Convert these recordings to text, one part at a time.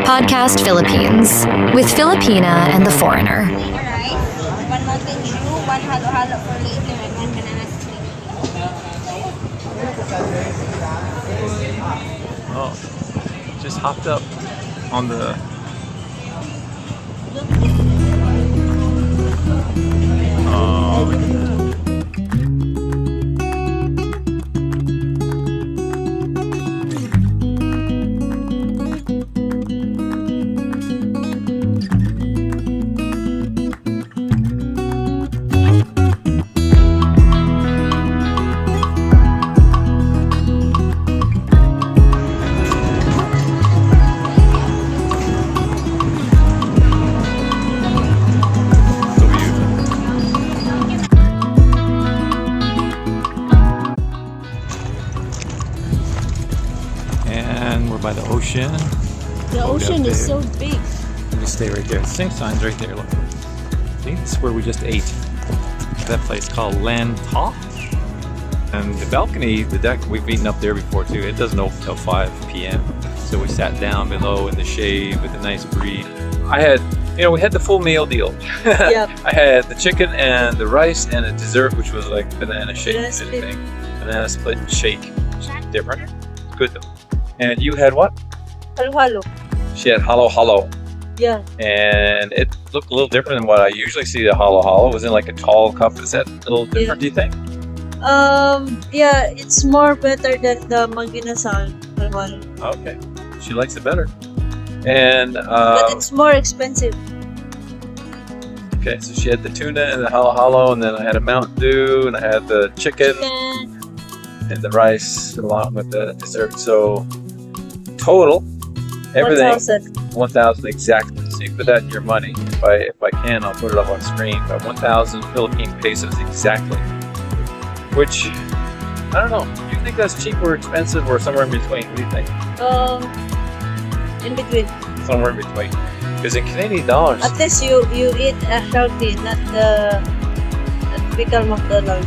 Podcast Philippines with Filipina and the Foreigner. Rice, one mountain dew, one halo-halo for later, and one banana split. Oh, just hopped up on the. Oh. And we're by the ocean. The ocean is so big. Let me stay right there. Same signs right there. Look. See, this is where we just ate. That place called Land Talk. And the balcony, the deck, we've eaten up there before too. It doesn't open till 5 p.m. So we sat down below in the shade with a nice breeze. I had, we had the full meal deal. Yep. I had the chicken and the rice and a dessert, which was like banana shake. Banana split. Banana split and shake. Which is different. It's good though. And you had what? Halo-halo. She had halo-halo. Yeah. And it looked a little different than what I usually see the halo-halo. It was in like a tall cup. Is that a little different, do you think? Yeah, it's more better than the manginasal halo-halo. Okay. She likes it better. And, But it's more expensive. okay, so she had the tuna and the halo-halo, and then I had a Mountain Dew, and I had the chicken and the rice along with the dessert. So total, everything, 1,000 exactly. So you put that in your money. If I can, I'll put it up on screen. But 1,000 Philippine pesos exactly. Which, I don't know. Do you think that's cheap or expensive or somewhere in between? What do you think? In between. Somewhere in between. Because in Canadian dollars, At least you eat a healthy, not the typical McDonald's.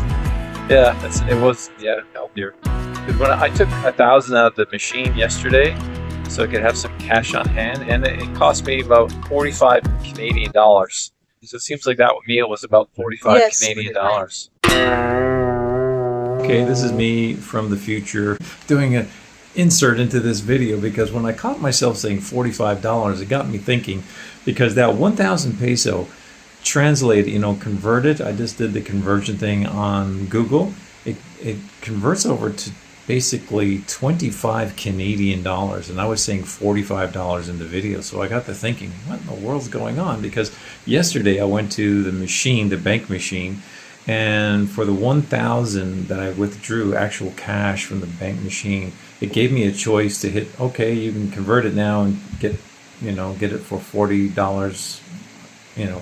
yeah, it was healthier. Because when I took 1,000 out of the machine yesterday, so I could have some cash on hand, and it cost me about 45 Canadian dollars. So it seems like that meal was about 45 Yes. Canadian dollars. Okay, this is me from the future doing an insert into this video, because when I caught myself saying $45, it got me thinking, because that 1,000 peso translated, converted, I just did the conversion thing on Google. It converts over to basically 25 Canadian dollars, and I was saying $45 in the video. So I got to thinking, what in the world's going on? Because yesterday I went to the machine, the bank machine, and for the 1,000 that I withdrew actual cash from the bank machine, it gave me a choice to hit, okay, you can convert it now and get it for $40,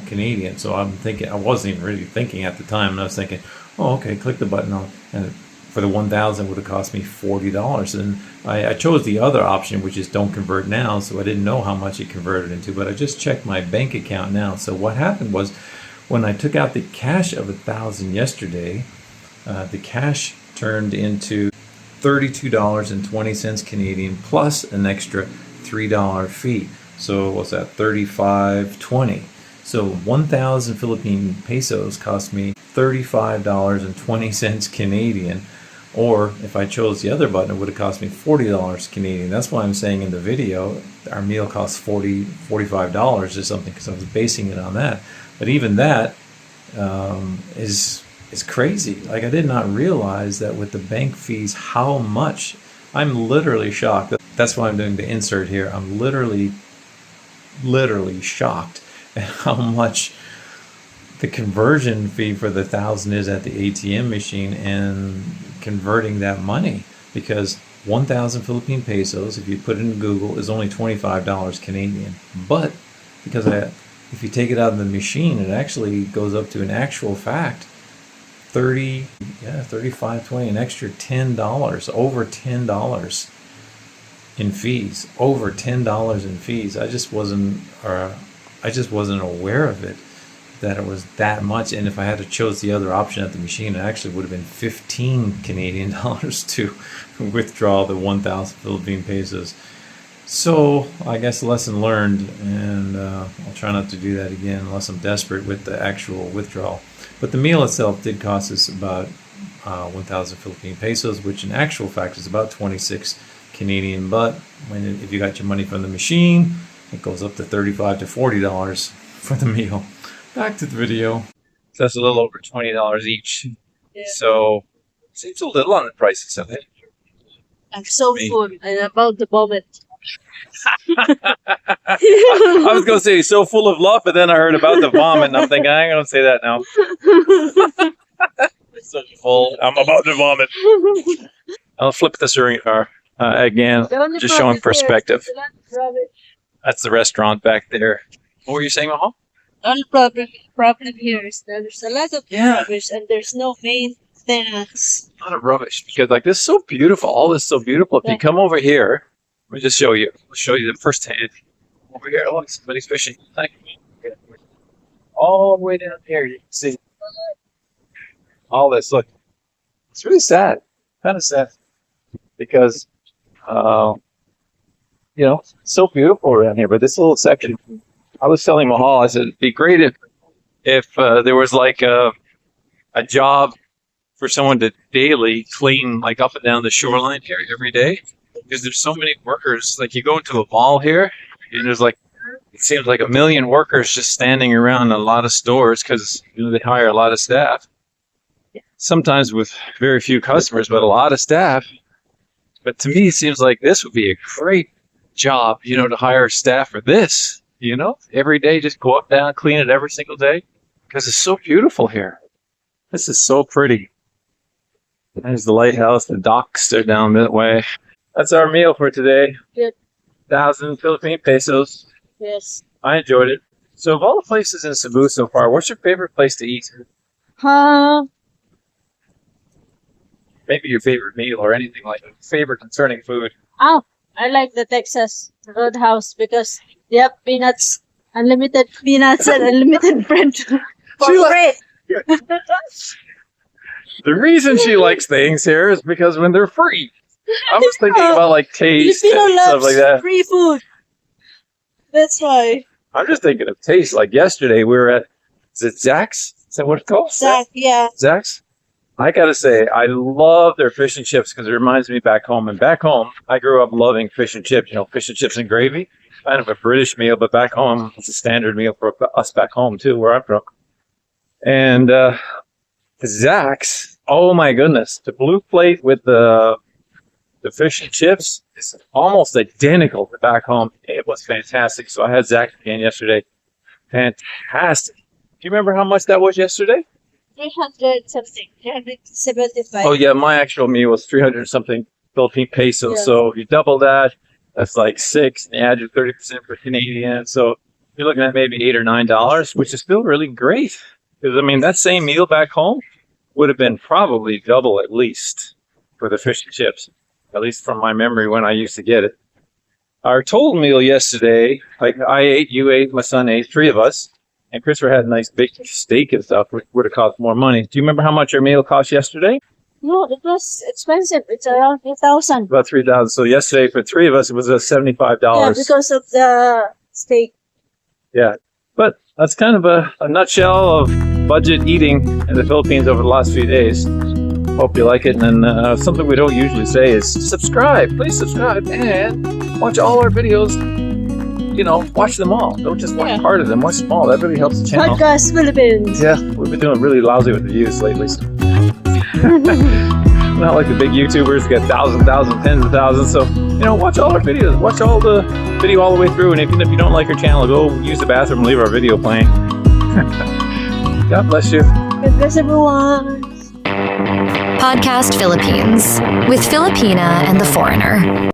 Canadian. So I'm thinking, I wasn't even really thinking at the time, and I was thinking, oh, okay, click the button on, and for the 1,000 would have cost me $40. And I chose the other option, which is don't convert now, so I didn't know how much it converted into, but I just checked my bank account now. So what happened was, when I took out the cash of 1,000 yesterday, the cash turned into $32.20 Canadian plus an extra $3 fee. So what's that? $35.20. So 1,000 Philippine pesos cost me $35.20 Canadian. Or if I chose the other button, it would have cost me $40 Canadian. That's why I'm saying in the video, our meal costs $45 or something, because I was basing it on that. But even that is crazy. Like, I did not realize that with the bank fees, how much. I'm literally shocked. That's why I'm doing the insert here. I'm literally shocked at how much the conversion fee for the 1,000 is at the ATM machine and converting that money. Because 1,000 Philippine pesos, if you put it in Google, is only $25 Canadian. But because if you take it out of the machine, it actually goes up to an actual fact $35.20, an extra $10, over $10 in fees, over $10 in fees. I just wasn't aware of it, that it was that much. And if I had to choose the other option at the machine, it actually would have been 15 Canadian dollars to withdraw the 1,000 Philippine pesos. So I guess lesson learned, and I'll try not to do that again unless I'm desperate with the actual withdrawal. But the meal itself did cost us about 1,000 Philippine pesos, which in actual fact is about 26 Canadian. But if you got your money from the machine, it goes up to $35 to $40 for the meal. Back to the video. So that's a little over $20 each. Yeah. So it seems a little on the pricey side. I'm so full and about to vomit. I was going to say so full of love, but then I heard about the vomit, and I'm thinking, I ain't going to say that now. So full. I'm about to vomit. I'll flip this again, just showing perspective. That's the restaurant back there. What were you saying, Mahal? The only problem here is that there's a lot of rubbish and there's no maintenance. A lot of rubbish, because like this is so beautiful. All this is so beautiful. If you come over here, let me just show you. I'll show you the first hand. Over here, look, somebody's fishing. Thank you. All the way down here, you can see all this. Look, it's really sad. Kind of sad, because it's so beautiful around here. But this little section, I was telling Mahal, I said it'd be great if there was like a job for someone to daily clean like up and down the shoreline here every day, because there's so many workers. Like you go into a mall here and there's like, it seems like a million workers just standing around a lot of stores, because they hire a lot of staff, sometimes with very few customers, but a lot of staff. But to me, it seems like this would be a great job, to hire staff for this, every day, just go up, down, clean it every single day, because it's so beautiful here. This is so pretty. There's the lighthouse, the docks are down that way. That's our meal for today. Good. 1,000 Philippine pesos. Yes. I enjoyed it. So of all the places in Cebu so far, what's your favorite place to eat? Maybe your favorite meal or anything like that. Favorite concerning food. Oh, I like the Texas Roadhouse because they have peanuts, unlimited peanuts and unlimited bread. Great. The reason she likes things here is because when they're free. I was thinking about like taste and stuff like that. Free food. That's why. I'm just thinking of taste. Like yesterday, we were at, is it Zach's? Is that what it's called? Zach, yeah. Zach's? I gotta say, I love their fish and chips because it reminds me back home. And back home, I grew up loving fish and chips. Fish and chips and gravy. Kind of a British meal, but back home, it's a standard meal for us back home too, where I'm from. And Zach's, oh my goodness, the blue plate with the fish and chips is almost identical to back home. It was fantastic. So I had Zach again yesterday. Fantastic. Do you remember how much that was yesterday? 300 something. 375. Oh yeah, my actual meal was 300 something Philippine pesos. Yeah. So you double that, that's like $6, and you add your 30% for Canadian. So you're looking at maybe $8 or $9, which is still really great. Because that same meal back home would have been probably double at least for the fish and chips. At least from my memory when I used to get it. Our total meal yesterday, like I ate, you ate, my son ate, 3 of us. And Christopher had a nice big steak and stuff, which would have cost more money. Do you remember how much our meal cost yesterday? No, it was expensive. It's around 3,000. About 3,000. So yesterday for 3 of us, it was $75. Yeah, because of the steak. Yeah. But that's kind of a nutshell of budget eating in the Philippines over the last few days. Hope you like it. And something we don't usually say is subscribe. Please subscribe and watch all our videos. Watch them all. Don't just watch part of them. Watch them all. That really helps the channel. Podcast Philippines. Yeah, we've been doing really lousy with the views lately. So. Not like the big YouTubers get thousands, tens of thousands. So, watch all our videos. Watch all the video all the way through. And even if you don't like our channel, go use the bathroom and leave our video playing. God bless you. God bless everyone. Podcast Philippines with Filipina and the Foreigner.